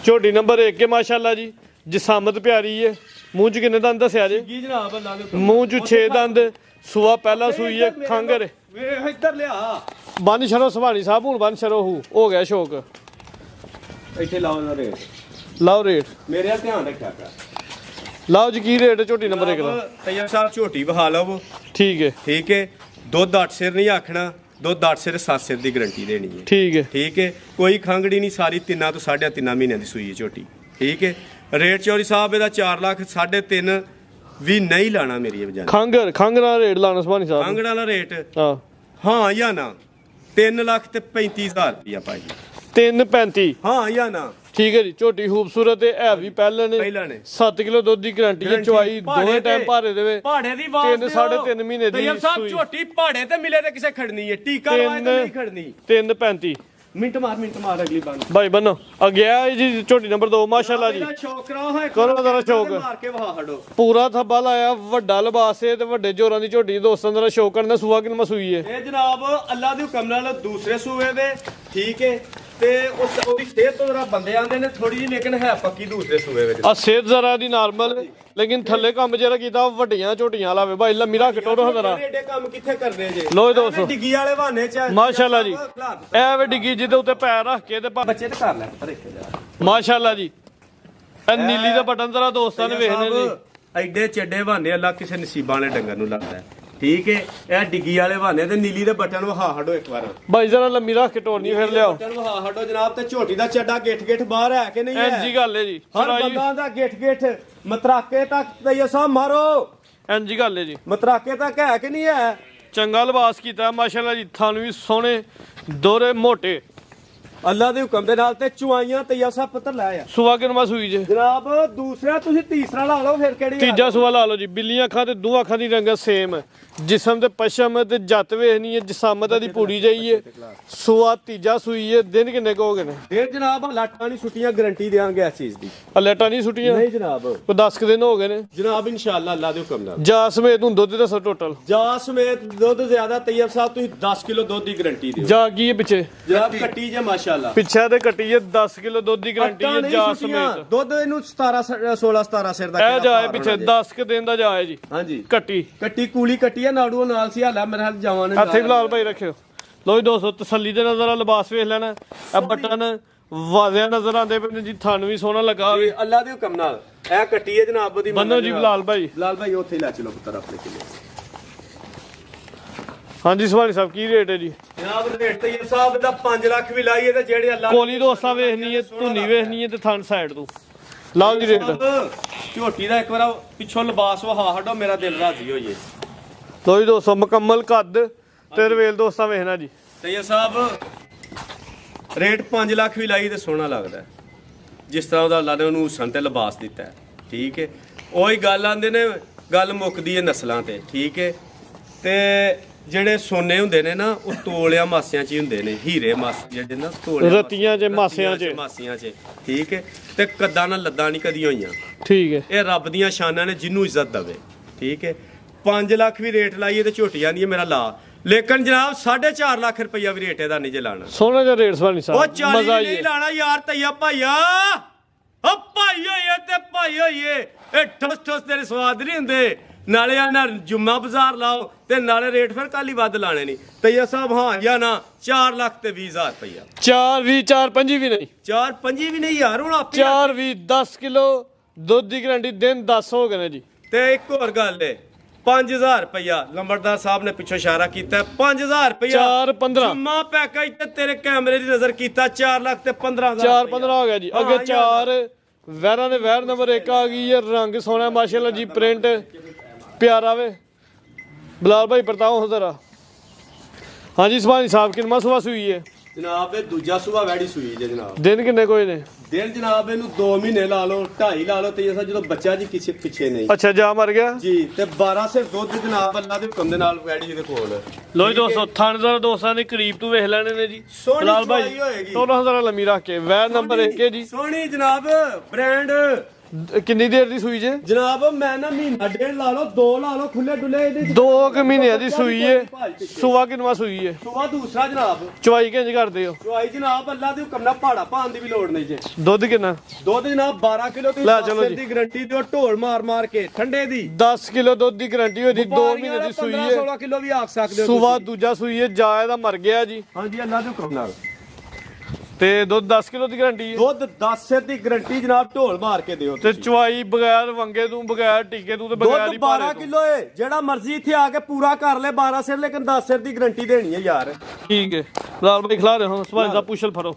ਝੋਟੀ ਨੰਬਰ 1 ਕੇ ਮਾਸ਼ਾਅੱਲਾ ਜੀ, ਜਸਾਮਤ ਪਿਆਰੀ ਹੈ। ਮੂੰਹ ਚ ਕਿੰਨੇ ਦੰਦ ਦੱਸਿਆ ਜੇ? ਕੀ ਜਨਾਬ ਅੱਲਾ ਦੇ ਹੁਕਮ। ਮੂੰਹ ਚ 6 ਦੰਦ। ਸੁਆ ਪਹਿਲਾ ਸੂਈ ਹੈ। ਖੰਗਰ ਵੇਖ ਇੱਧਰ ਲਿਆ। ਬੰਨ ਛੜੋ ਸੁਹਾਣੀ ਸਾਹਿਬ, ਹੁਣ ਬੰਨ ਛੜੋ। ਹੋ ਗਿਆ ਸ਼ੌਕ। ਇੱਥੇ ਲਾਓ ਨਾ ਰੇਟ। ਲਾਓ ਰੇਟ, ਮੇਰੇ ਵੱਲ ਧਿਆਨ ਰੱਖਿਆ ਕਰ। ਲਾਓ ਜੀ। ਕੀ ਰੇਟ ਹੈ ਝੋਟੀ ਨੰਬਰ 1 ਦਾ? ਤੈਯਬ ਸਾਹਿਬ ਝੋਟੀ ਵਹਾ ਲਵੋ। ਠੀਕ ਹੈ, ਠੀਕ ਹੈ। ਦੁੱਧ 8 ਸਿਰ ਨਹੀਂ ਆਖਣਾ, ਦੁੱਧ 8 ਸਿਰ 7 ਸਿਰ ਦੀ ਗਾਰੰਟੀ ਦੇਣੀ ਹੈ। ਠੀਕ ਹੈ, ਠੀਕ ਹੈ। ਕੋਈ ਖੰਗੜੀ ਨਹੀਂ, ਸਾਰੀ 3 ਤੋਂ 3.5 ਮਹੀਨਿਆਂ ਦੀ ਸੂਈ ਹੈ ਝੋਟੀ। ਠੀਕ ਹੈ। ਰੇਟ ਚੌਰੀ ਸਾਹਿਬ ਇਹਦਾ 4 ਲੱਖ 3.5 ਵੀ ਨਹੀਂ ਲਾਣਾ ਮੇਰੀ ਵਜ੍ਹਾ। ਖੰਗਰ ਦਾ ਰੇਟ ਲਾਣਾ ਸੁਹਾਣੀ ਸਾਹਿਬ। ਖੰਗੜ ਵਾਲਾ ਰੇਟ ਹਾਂ ਹਾਂ ਜਾਂ ਨਾ? 3 ਲੱਖ ਤੇ 35,000 ਰੁਪਇਆ ਭਾਈ। 3.35। ਹਾਂ ਜਾਂ ਨਾ? ਠੀਕ ਹੈ ਜੀ। ਝੋਟੀ ਖੂਬਸੂਰਤ ਹੈ, ਹੈ ਵੀ ਪਹਿਲਾਂ ਪਹਿਲਾਂ ਨੇ। 7 ਕਿਲੋ ਦੁੱਧ ਦੀ ਗਾਰੰਟੀ ਹੈ। ਚੁਆਈ ਦੋਵੇਂ ਟਾਈਮ ਭਾਰੇ ਦੇਵੇ। ਪਹਾੜੇ ਦੀ ਆਵਾਜ਼ 3.5 ਮਹੀਨੇ ਦੀ ਤੈਯਬ ਸਾਹਿਬ ਸੂਈ। ਝੋਟੀ ਪਹਾੜੇ ਤੇ ਮਿਲੇ ਤੇ ਕਿਸੇ ਖੜਨੀ ਹੈ, ਟੀਕਾ ਲਵਾਏ ਤੇ ਨਹੀਂ ਖੜਨੀ। 3.35। ਮਿੰਟ ਮਾਰ ਅਗਲੀ ਬੰਦ। ਭਾਈ ਬੰਨੋ ਅੱਗਿਆ ਜੀ। ਝੋਟੀ ਨੰਬਰ 2 ਮਾਸ਼ਾਅੱਲਾ ਜੀ। ਛੋਕਰਾ ਹੋਏ ਕਰੋ ਜ਼ਰਾ ਸ਼ੌਕ। ਮਾਰ ਕੇ ਵਹਾ ਹਟੋ। ਪੂਰਾ ਥੱਬਾ ਲਾਇਆ, ਵੱਡਾ ਲਿਬਾਸ ਹੈ ਤੇ ਵੱਡੇ ਜੋਰਾਂ ਦੀ ਝੋਟੀ। ਦੋਸਤਾਂ ਦਾ ਸ਼ੌਕ ਕਰਨਾ। ਸੂਆ ਕਿੰਨਾ ਸੂਈ ਹੈ? ਇਹ ਜਨਾਬ ਅੱਲਾ ਦੇ ਹੁਕਮ ਨਾਲ ਦੂਸਰੇ ਸੂਏ ਦੇ। ਠੀਕ ਹੈ। ਤੇ ਉਹਦੀ ਸਿਹਤ ਤੋਂ ਜਰਾ ਬੰਦੇ ਆਂਦੇ ਨੇ ਥੋੜੀ ਜਿਹੀ, ਲੇਕਿਨ ਹੈ ਪੱਕੀ ਦੂਸਰੇ ਸੂਏ ਵਿੱਚ। ਆ ਸਿਹਤ ਜ਼ਰਾ ਦੀ ਨਾਰਮਲ, ਲੇਕਿਨ ਥੱਲੇ ਕੰਮ ਜਿਹੜਾ ਕੀਤਾ ਵੱਡੀਆਂ ਝੋਟੀਆਂ ਲਾਵੇ। ਭਾਈ ਲੰਮੀ ਰੱਖ ਟੋਰੋ ਹਜ਼ਰਾ। ਏਡੇ ਕੰਮ ਕਿੱਥੇ ਕਰਨੇ ਜੇ? ਲੋ ਜੀ ਦੋਸਤੋ, ਡਿੱਗੀ ਵਾਲੇ ਬਹਾਨੇ ਚ ਮਾਸ਼ਾਅੱਲਾ ਜੀ। ਐ ਵੇ ਡਿੱਗੀ ਜਿਹਦੇ ਉੱਤੇ ਪੈਰ ਰੱਖ ਕੇ ਤੇ ਬੱਚੇ ਤੇ ਕਰ ਲੈ ਪਰ ਇੱਕ ਜਾ। ਮਾਸ਼ਾਅੱਲਾ ਜੀ। ਇਹ ਨੀਲੀ ਦਾ ਬਟਨ ਜ਼ਰਾ ਦੋਸਤਾਂ ਨੇ ਵੇਖਣੇ ਨੇ। ਐਡੇ ਚੱਡੇ ਬਹਾਨੇ ਅੱਲਾ ਕਿਸੇ ਨਸੀਬਾਂ ਵਾਲੇ ਡੰਗਰ ਨੂੰ ਲੱਗਦਾ ਹੈ। ਠੀਕ ਹੈ। ਇਹ ਡਿੱਗੀ ਵਾਲੇ ਬਹਾਨੇ ਤੇ ਨੀਲੀ ਦੇ ਬਟਨ ਵਹਾ ਹਟੋ ਇੱਕ ਵਾਰ। ਭਾਈ ਜ਼ਰਾ ਲੰਮੀ ਰੱਖ ਕੇ ਟੋਰਨੀ ਫਿਰ ਲਿਆਓ। ਬਟਨ ਵਹਾ ਹਟੋ ਜਨਾਬ। ਤੇ ਝੋਟੀ ਦਾ ਚੱਡਾ ਗਿੱਠ ਬਾਹਰ ਹੈ ਕਿ ਨਹੀਂ ਹੈ? ਇੰਜੀ ਗੱਲ ਹੈ ਜੀ। ਹਰ ਬੰਦਾ ਦਾ ਗਿੱਠ ਮਤਰਾਕੇ ਤੱਕ ਤੈਯਬ ਸਾਹਿਬ ਮਾਰੋ। ਇੰਜੀ ਗੱਲ ਹੈ ਜੀ। ਮਤਰਾਕੇ ਤੱਕ ਹੈ ਕਿ ਨਹੀਂ ਹੈ? ਚੰਗਾ ਲਿਬਾਸ ਕੀਤਾ ਮਾਸ਼ਾਅੱਲਾ ਜੀ। ਥਣ ਵੀ ਸੋਹਣੇ, ਦੋਰੇ ਮੋਟੇ। ਅੱਲਾ ਦੇ ਹੁਕਮ ਦੇ ਨਾਲ। ਤੇ ਚੁਆਈਆਂ ਤੈਯਬ ਸਾਹਿਬ ਪੁੱਤਰ ਲੈ ਆ ਸੁਆ ਕਿੰਨਾ ਸੂਈ ਜੇ? ਜਨਾਬ ਦੂਸਰਾ ਤੁਸੀਂ ਤੀਸਰਾ ਲਾ ਲਓ ਫਿਰ ਕਿਹੜੀ? ਤੀਜਾ ਸੁਆ ਲਾ ਲਓ ਜੀ। ਬਿੱਲੀਆਂ ਅੱਖਾਂ ਤੇ ਦੋ ਅੱਖਾਂ ਦੀ ਰੰਗਤ ਸੇਮ। ਜਿਸਮ ਤੇ ਪਸ਼ਮ ਤੇ ਜੱਤ ਵੇਖਣੀ ਹੈ। ਜਸਾਮਤ ਦੀ ਪੂਰੀ ਜਾਈਏ। ਸੁਆ ਤੀਜਾ ਸੂਈ ਹੈ। ਦਿਨ ਕਿੰਨੇ ਕੁ ਹੋ ਗਏ ਨੇ? ਫਿਰ ਜਨਾਬ ਲਾਟਾਂ ਨਹੀਂ ਛੁੱਟੀਆਂ ਗਾਰੰਟੀ ਦੇਵਾਂਗੇ ਇਸ ਚੀਜ਼ ਦੀ। ਲੈਟਾਂ ਨਹੀਂ ਸੁੱਟੀਆਂ? ਨਹੀਂ ਜਨਾਬ। ਕੋਈ 10 ਕੁ ਦਿਨ ਹੋ ਗਏ ਨੇ ਜਨਾਬ ਇਨਸ਼ਾਅੱਲਾ ਅੱਲਾ ਦੇ ਹੁਕਮ ਨਾਲ। ਜਾ ਸਮੇਤ ਨੂੰ ਦੁੱਧ ਦੱਸੋ ਟੋਟਲ। ਜਾ ਸਮੇਤ ਦੁੱਧ ਜ਼ਿਆਦਾ ਤੈਯਬ ਸਾਹਿਬ ਤੁਸੀਂ 10 ਕਿਲੋ ਦੁੱਧ ਦੀ ਗਾਰੰਟੀ ਦਿਓ। ਜਾ ਕੀ ਹੈ ਪਿੱਛੇ? ਜਨਾਬ ਕੱਟੀ ਜੇ ਮਾਸ਼ਾਅੱਲਾ। ਪਿੱਛੇ ਤੇ ਕੱਟੀ ਹੈ 10 ਕਿਲੋ ਦੁੱਧ ਦੀ ਗਾਰੰਟੀ ਹੈ। ਜਾ ਸਮੇਤ ਦੁੱਧ ਇਹਨੂੰ 16-17 ਸਿਰ ਦਾ ਇਹ ਜਾਏ ਪਿੱਛੇ 10 ਕੁ ਦਿਨ ਦਾ ਜਾਏ ਜੀ। ਹਾਂਜੀ। ਕੱਟੀ ਕੂਲੀ ਕੱਟੀ ਹੈ ਨਾੜੂ ਨਾਲ ਸੀ ਹਾਲਾ ਮੇਰੇ ਹਾਲ ਜਾਵਾਂ ਨੇ। ਹੱਥੇ ਬਲਾਲ ਭਾਈ ਰੱਖਿਓ। ਲੋ ਜੀ ਦੋਸਤੋ, ਤਸੱਲੀ ਦੇ ਨਜ਼ਰ ਲਿਬਾਸ ਵੇਖ ਲੈਣਾ। ਇਹ ਬਟਨ ਵਾਜ਼ਿਆ ਨਜ਼ਰ ਆਉਂਦੇ ਪਏ ਨੇ ਜੀ। ਥਣ ਵੀ ਸੋਹਣਾ ਲੱਗਾ ਹੋਵੇ। ਅੱਲਾ ਦੇ ਹੁਕਮ ਨਾਲ ਇਹ ਕੱਟੀ ਹੈ ਜਨਾਬ ਉਹਦੀ। ਬੰਨੋ ਜੀ ਬਲਾਲ ਭਾਈ। ਬਲਾਲ ਭਾਈ ਉੱਥੇ ਲੈ ਚਲੋ ਪੁੱਤਰ ਆਪਣੇ ਕਿਲੇ। ਹਾਂਜੀ ਸੁਭਾਨੀ ਸਾਹਿਬ ਕੀ ਰੇਟ ਹੈ ਜੀ? ਜਨਾਬ ਰੇਟ ਤੇ ਇਹ ਸਾਹਿਬ ਦਾ 5 ਲੱਖ ਵੀ ਲਾਈਏ ਤੇ ਜਿਹੜੇ ਅੱਲਾ ਕੋਲੀ ਦੋਸਤਾਂ ਵੇਖਣੀ ਹੈ, ਧੁੰਨੀ ਵੇਖਣੀ ਹੈ ਤੇ ਥਣ ਸਾਈਡ ਤੋਂ ਲਾਓ ਜੀ ਰੇਟ। ਝੋਟੀ ਦਾ ਇੱਕ ਵਾਰ ਪਿੱਛੋਂ ਲਿਬਾਸ ਵਹਾ ਹਟੋ, ਮੇਰਾ ਦਿਲ ਰਾਜ਼ੀ ਹੋਈਏ। ਲਓ ਜੀ ਦੋਸਤੋ ਮੁਕੰਮਲ ਕੱਦ ਤੇ ਰਵੇਲ ਦੋਸਤਾਂ ਵੇਖਣਾ ਜੀ। ਤੇ ਇਹ ਸਾਹਿਬ ਰੇਟ 5 ਲੱਖ ਵੀ ਲਾਈ ਤੇ ਸੋਹਣਾ ਲੱਗਦਾ ਹੈ। ਜਿਸ ਤਰ੍ਹਾਂ ਉਹਦਾ ਅੱਲਾ ਨੇ ਉਹਨੂੰ ਹੁਸਨ ਤੇ ਲਿਬਾਸ ਦਿੱਤਾ ਹੈ, ਠੀਕ ਹੈ। ਉਹੀ ਗੱਲ ਆਂਦੇ ਨੇ, ਗੱਲ ਮੁੱਕਦੀ ਹੈ ਨਸਲਾਂ ਤੇ, ਠੀਕ ਹੈ। ਤੇ ਜਿਹੜੇ ਸੋਨੇ ਹੁੰਦੇ ਨੇ ਨਾ ਉਹ ਤੋਲਿਆਂ ਮਾਸਿਆਂ 'ਚ ਹੀ ਹੁੰਦੇ ਨੇ, ਹੀਰੇ ਮਾਸ ਜਿਹੜੇ ਨਾ ਤੋਲਿਆਂ ਰਤੀਆਂ 'ਚ ਮਾਸਿਆਂ 'ਚ ਮਾਸਿਆਂ 'ਚ, ਠੀਕ ਹੈ। ਤੇ ਕੱਦਾਂ ਨਾਲ ਲੱਦਾਂ ਨਹੀਂ ਕਦੀ ਹੋਈਆਂ, ਠੀਕ ਹੈ। ਇਹ ਰੱਬ ਦੀਆਂ ਸ਼ਾਨਾਂ ਨੇ, ਜਿਹਨੂੰ ਇੱਜ਼ਤ ਦਵੇ, ਠੀਕ ਹੈ। 5 ਲੱਖ ਵੀ ਰੇਟ ਲਾਈਏ ਤੇ ਝੋਟੀ ਜਾਂਦੀ ਹੈ ਮੇਰਾ ਲਾ, ਲੇਕਿਨ ਜਨਾਬ 4.5 ਲੱਖ ਰੁਪਈਆ ਵੀ ਰੇਟ ਇਹਦਾ ਨਹੀਂ ਜੇ ਲਾਣਾ। ਸੋਹਣਾ ਜਿਹਾ ਰੇਟ ਸੁਭਾਨੀ ਉਹ ਸਾਹਿਬ 40 ਮਜ਼ਾ ਆਈ ਨਹੀਂ ਲਾਣਾ ਯਾਰ, ਤਈਆ ਭਾਈਆ ਓ ਭਾਈ ਹੋਈਏ ਤੇ ਭਾਈ ਹੋਈਏ, ਇਹ ਠੋਸ ਠੋਸ ਤੇਰੇ ਸਵਾਦ ਨਹੀਂ ਹੁੰਦੇ। ਨਾਲੇ ਆ ਨਾ ਜੁਮਾ ਬਾਜ਼ਾਰ ਲਾਓ ਤੇ ਨਾਲੇ ਰੇਟ ਫਿਰ ਕਾਲੀ ਵੱਧ ਲਾਣੇ ਨਹੀਂ। ਤਈਆ ਸਾਹਿਬ ਹਾਂ ਜਾਂ ਨਾ 4 ਲੱਖ ਤੇ 20,000 ਰੁਪਈਆ। 4 20 4 5 ਵੀ ਨਹੀਂ, 4 5 ਵੀ ਨਹੀਂ ਯਾਰ, ਹੁਣ ਆਪੇ 4 20 10 ਕਿਲੋ ਦੁੱਧ ਦੀ ਗਰੰਟੀ ਦਿਨ 10 ਹੋ ਗਏ ਨੇ ਜੀ। ਤੇ ਇੱਕ ਹੋਰ ਗੱਲ ਏ, 5,000 ਰੁਪਈਆ ਲੰਬੜਦਾਰ ਸਾਹਿਬ ਨੇ ਪਿੱਛੋਂ ਇਸ਼ਾਰਾ ਕੀਤਾ, 5,000 ਰੁਪਈਆ 4 15 ਜੁਮਾ ਪੈਕੇਜ ਤੇ ਤੇਰੇ ਕੈਮਰੇ ਦੀ ਨਜ਼ਰ ਕੀਤਾ 4 ਲੱਖ ਤੇ 15,000 4 15 ਹੋ ਗਿਆ ਜੀ। ਅੱਗੇ 4 ਵੈਰਾਂ ਦੇ ਵੈਰ ਨੰਬਰ 1 ਆ ਗਈ ਹੈ, ਰੰਗ ਸੋਹਣਾ ਮਾਸ਼ਾਅੱਲਾ ਜੀ, ਪ੍ਰਿੰਟ ਪਿਆਰਾ ਵੇ। ਬਲਾਲ ਭਾਈ ਪਰਤਾਓ ਜ਼ਰਾ। ਹਾਂਜੀ ਸੁਭਾਨੀ ਸਾਹਿਬ ਕਿੰਨਾ ਸੁਭਾ ਸੂਈ ਹੈ ਜਨਾਬ? ਇਹ ਦੂਜਾ ਸੂਆ ਵੈੜੀ ਸੂਈ ਜੇ ਜਨਾਬ। ਦਿਨ ਕਿੰਨੇ ਕੋਈ ਨੇ? ਦਿਨ ਜਨਾਬ ਇਹਨੂੰ 2 ਮਹੀਨੇ ਲਾ ਲਓ, 2.5 ਲਾ ਲਓ, ਤੇ ਇਹ ਜਦੋਂ ਬੱਚਾ ਜੀ ਕਿਸੇ ਪਿੱਛੇ ਨਹੀਂ ਅੱਛਾ ਜਾ ਮਰ ਗਿਆ ਜੀ। ਤੇ 12 ਸਿਰ ਦੁੱਧ ਜਨਾਬ ਅੱਲਾ ਦੇ ਹੁਕਮ ਦੇ ਨਾਲ ਵੈੜੀ ਦੇ ਕੋਲ। ਲੋ ਜੀ ਦੋਸਤੋ ਥਣ ਜ਼ਰਾ ਦੋਸਤਾਂ ਦੇ ਕਰੀਬ ਤੋਂ ਵੇਖ ਲੈਣੇ ਨੇ ਜੀ। ਸੋਹਣੀ ਬਲਾਲ ਭਾਈ ਚਵਾਈ ਹੋਏਗੀ। 16 ਜ਼ਰਾ ਲੰਮੀ ਰੱਖ ਕੇ ਵੈਰ ਨੰਬਰ 1 ਹੈ ਜੀ। ਸੋਹਣੀ ਜਨਾਬ ਬ੍ਰਾਂਡ। ਕਿੰਨੀ ਦੇਰ ਦੀ ਸੂਈ ਜੇ? ਜਨਾਬ ਮੈਂ ਨਾ ਮਹੀਨਾ ਡੇਢ ਲਾ ਲਓ, 2 ਲਾ ਲਓ, ਖੁੱਲੇ ਡੁੱਲੇ ਇਹਦੇ 2 ਮਹੀਨਿਆਂ ਦੀ ਸੂਈ ਹੈ। ਸੁਆ ਕਿੰਨਵਾ ਸੂਈ ਹੈ? ਸੂਆ ਦੂਸਰਾ ਜਨਾਬ। ਚਵਾਈ ਕਿੰਜ ਕਰਦੇ ਹੋ? ਚਵਾਈ ਜਨਾਬ ਅੱਲਾ ਦੇ ਹੁਕਮ ਨਾਲ ਪਹਾੜਾ ਪਾਣ ਦੀ ਵੀ ਲੋੜ ਨਹੀਂ ਜੇ। ਦੁੱਧ ਕਿੰਨਾ? ਦੁੱਧ ਜਨਾਬ 12 ਕਿਲੋ ਲੈ ਚਲੋ ਜੀ। ਦੀ ਗਰੰਟੀ ਦਿਓ, ਢੋਲ ਮਾਰ ਮਾਰ ਕੇ ਠੰਡੇ ਦੀ। 10 ਕਿਲੋ ਦੁੱਧ ਦੀ ਗਰੰਟੀ ਹੋਈ ਦੀ, 2 ਮਹੀਨੇ ਦੀ ਸੂਈ 16 ਹੈ। ਕਿਲੋ ਵੀ ਆਖ ਸਕਦੇ ਹੋ ਸੁਆ ਤੁਸੀਂ। ਦੂਜਾ ਸੂਈ ਹੈ, ਜਾਇ ਦਾ ਮਰ ਗਿਆ ਜੀ। ਹਾਂਜੀ ਅੱਲਾ ਦੇ ਹੁਕਮ ਨਾਲ। ਤੇ ਦੁੱਧ 10 ਕਿਲੋ ਦੀ ਗਰੰਟੀ ਹੈ। ਦੁੱਧ 10 ਸਿਰ ਦੀ ਗਰੰਟੀ ਜਨਾਬ, ਢੋਲ ਮਾਰ ਕੇ ਦਿਓ ਤੇ ਚਵਾਈ ਬਗੈਰ ਵੰਗੇ ਤੋਂ, ਬਗੈਰ ਟੀਕੇ ਤੋਂ, ਤੇ ਬਗੈਰ ਦੁੱਧ ਹੀ 12 ਭਾਰੇ ਤੋਂ। ਕਿਲੋ ਏ, ਜਿਹੜਾ ਮਰਜ਼ੀ ਇੱਥੇ ਆ ਕੇ ਪੂਰਾ ਕਰ ਲੈ 12 ਸਿਰ, ਲੇਕਿਨ 10 ਸਿਰ ਦੀ ਗਰੰਟੀ ਦੇਣੀ ਹੈ ਯਾਰ। ਠੀਕ ਹੈ ਲਾਲ ਭਾਈ ਖਿਲਾ ਰਹੇ ਹਾਂ ਸੁਭਾਨੀ ਦਾ ਪੁੱਛਲ ਫੜੋ।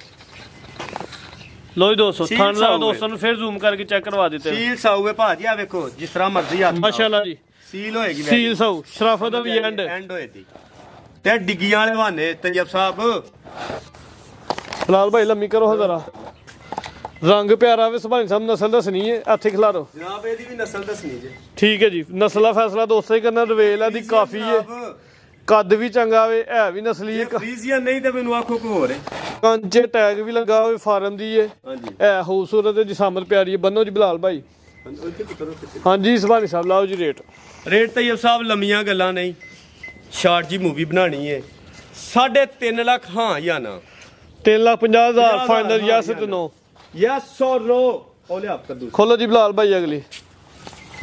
ਲੋ ਜੀ ਦੋਸਤੋ ਸੀਲ ਥਣ ਦਾ ਸਾਊ ਦੋਸਤਾਂ ਨੂੰ ਫਿਰ ਜ਼ੂਮ ਕਰਕੇ ਚੈੱਕ ਕਰਵਾ ਦਿੱਤੇ। ਸੀਲ ਸਾਊ ਹੈ ਭਾਜੀ, ਆ ਵੇਖੋ ਜਿਸ ਤਰ੍ਹਾਂ ਮਰਜ਼ੀ ਹੱਥ ਮਾਸ਼ਾਅੱਲਾ ਜੀ ਸੀਲ ਹੋਏਗੀ। ਸੀਲ ਸਾਊ ਸ਼ਰਾਫਤ ਦਾ ਵੀ ਐਂਡ ਹੋਏਗੀ। ਤੇ ਡਿੱਗੀਆਂ ਵਾਲੇ ਬਹਾਨੇ ਤੈਯਬ ਸਾਹਿਬ। ਲਾਲ ਭਾਈ ਲੰਮੀ ਕਰੋ ਜ਼ਰਾ। ਰੰਗ ਪਿਆਰਾ ਵੇ ਸੁਭਾਨੀ ਸਾਹਿਬ, ਨਸਲ ਦੱਸਣੀ ਹੈ ਇੱਥੇ ਖਿਲਾ ਰੋ। ਜਨਾਬ ਇਹਦੀ ਵੀ ਨਸਲ ਦੱਸਣੀ ਜੇ। ਠੀਕ ਹੈ ਜੀ, ਨਸਲ ਦਾ ਫੈਸਲਾ ਦੋਸਤਾਂ ਹੀ ਕਰਨਾ। ਰਵੇਲ ਆ ਦੀ ਕਾਫੀ ਹੈ, ਕੱਦ ਵੀ ਚੰਗਾ ਵੇ, ਹੈ ਵੀ ਨਸਲੀ ਹੈ। ਫਰੀਜ਼ੀਅਨ ਨਹੀਂ ਤੇ ਮੈਨੂੰ ਆਖੋ ਕੋ ਹੋਰ ਹੈ। ਕੰਚੇ ਟੈਗ ਵੀ ਲੱਗਾ ਹੋਵੇ, ਫਾਰਮ ਦੀ ਹੈ। ਹਾਂਜੀ ਹੈ ਖੂਬਸੂਰਤ ਹੈ, ਜਿਸਮਤ ਪਿਆਰੀ ਹੈ। ਬੰਨੋ ਜੀ ਬਲਾਲ ਭਾਈ। ਹਾਂਜੀ ਸੁਭਾਨੀ ਸਾਹਿਬ ਲਾਓ ਜੀ ਰੇਟ। ਰੇਟ ਤੈਯਬ ਸਾਹਿਬ ਲੰਮੀਆਂ ਗੱਲਾਂ ਨਹੀਂ, ਸ਼ਾਰਟ ਜੀ ਮੂਵੀ ਬਣਾਣੀ ਹੈ। 3.5 ਲੱਖ ਹਾਂ ਜਾਂ ਨਾ? 3,50,000 ਫਾਈਨਲ ਯਸ ਤੇ ਨੋ। ਯਸ ਔਰ ਨੋ। ਉਹਲੇ ਆਪ ਕਰ ਦੂ। ਖੋਲੋ ਜੀ ਬਲਾਲ ਭਾਈ ਅਗਲੀ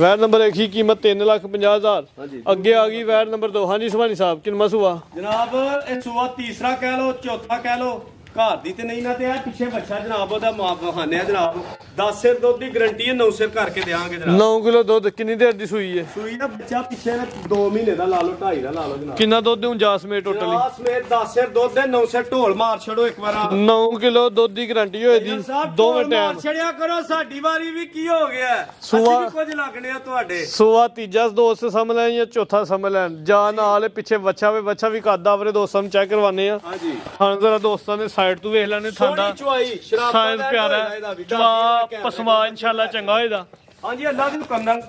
ਵੈਰ ਨੰਬਰ 1 ਹੀ ਕੀਮਤ 3,50,000। ਹਾਂਜੀ। ਅੱਗੇ ਆ ਗਈ ਵੈਰ ਨੰਬਰ 2। ਹਾਂਜੀ ਸੁਭਾਨੀ ਸਾਹਿਬ ਕਿੰਨਾ ਸੂਆ? ਜਨਾਬ ਇਹ ਸੂਆ ਤੀਸਰਾ ਕਹਿ ਲੋ, ਚੌਥਾ ਕਹਿ ਲੋ, ਘਰ ਦੀ ਤੇ ਨਹੀਂ ਨਾ, ਤੇ ਆ ਪਿੱਛੇ ਬੱਚਾ ਜਨਾਬ ਉਹਦਾ ਮਾਂ ਬਹਾਨੇ ਆ ਜਨਾਬ। 10 ਸਿਰ ਦੁੱਧ ਦੀ ਗਰੰਟੀ ਹੈ, 9 ਸਿਰ ਕਰਕੇ ਦੇਾਂਗੇ ਜਨਾਬ। 9 ਕਿਲੋ ਦੁੱਧ। ਕਿੰਨੀ ਦੇਰ ਦੀ ਸੂਈ ਹੈ? ਸੂਈ ਦਾ ਬੱਚਾ ਪਿੱਛੇ 2 ਮਹੀਨੇ ਦਾ ਲਾ ਲਓ, 2.5 ਦਾ ਲਾ ਲਓ ਜਨਾਬ। ਕਿੰਨਾ ਦੁੱਧ ਹੁਣ ਜਾਸਮੇਟ ਟੋਟਲੀ? ਜਨਾਬ ਸਮੇਤ 10 ਸਿਰ ਦੁੱਧ ਦੇ 9 ਸਿਰ ਢੋਲ ਮਾਰ ਛੜੋ ਇੱਕ ਵਾਰ। 9 ਕਿਲੋ ਦੁੱਧ ਦੀ ਗਰੰਟੀ ਹੋਏ ਦੀ ਦੋਵੇਂ ਟਾਈਮ। ਛੜਿਆ ਕਰੋ, ਸਾਡੀ ਵਾਰੀ ਵੀ ਕੀ ਹੋ ਗਿਆ? ਸੂਆ- ਅਸੀਂ ਵੀ ਕੁਝ ਲੱਗਣੇ ਆ ਤੁਹਾਡੇ। ਸੂਆ ਤੀਜਾ ਦੋਸਤ ਸਮਝ ਲੈਣ ਜਾਂ ਚੌਥਾ ਸਮਝ ਲੈਣ, ਜਾਂ ਨਾਲ ਪਿੱਛੇ ਬੱਚਾ ਵੇ, ਬੱਚਾ ਵੀ ਕੱਦ ਆਵਰੇ ਦੋਸਤਾਂ ਨੂੰ ਚੈੱਕ ਕਰਵਾਨੇ ਆ। ਹਾਂਜੀ ਹਾਂ ਜ਼ਰਾ ਦੋਸਤਾਂ ਨੇ ਸਾਈਡ ਤੋਂ ਵੇਖ ਲੈਣੇ। ਥਾਂਦਾ ਚੁਆਈ ਸ਼ਰਾਬ ਸਾਇੰਸ ਪਿਆਰਾ ਚਵਾ ਪਸਮਾ ਇਨਸ਼ਾਅੱਲਾ ਚੰਗਾ ਹੋਏਦਾ। ਹਾਂਜੀ ਅੱਲਾ ਦੀ ਹੁਕਮ ਨਾਲ